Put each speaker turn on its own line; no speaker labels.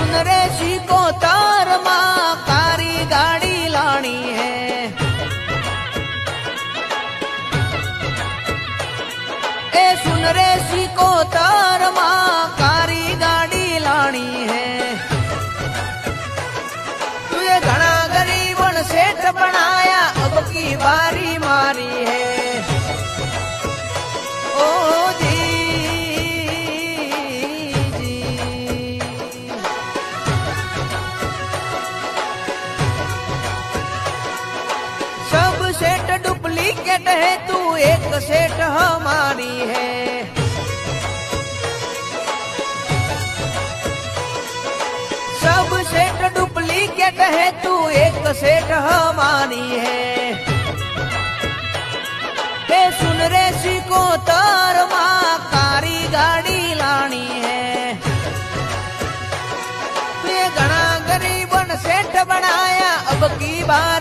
सुन रे सिकोतर माँ कारी गाड़ी लानी है। ए सुन रे सिकोतर माँ कारी गाड़ी लानी है। तुझे घना गरीबन सेठ बनाया अब की बारी मारी है। ओ जी सब सेठ डुप्लीकेट है तू एक सेठ हमारी है। सब सेठ डुप्लीकेट है तू एक सेठ हमारी है। ए सुन रे सिकोतर माँ कारी गाड़ी लानी है। तुझे घना गरीबन सेठ बनाया अब की बात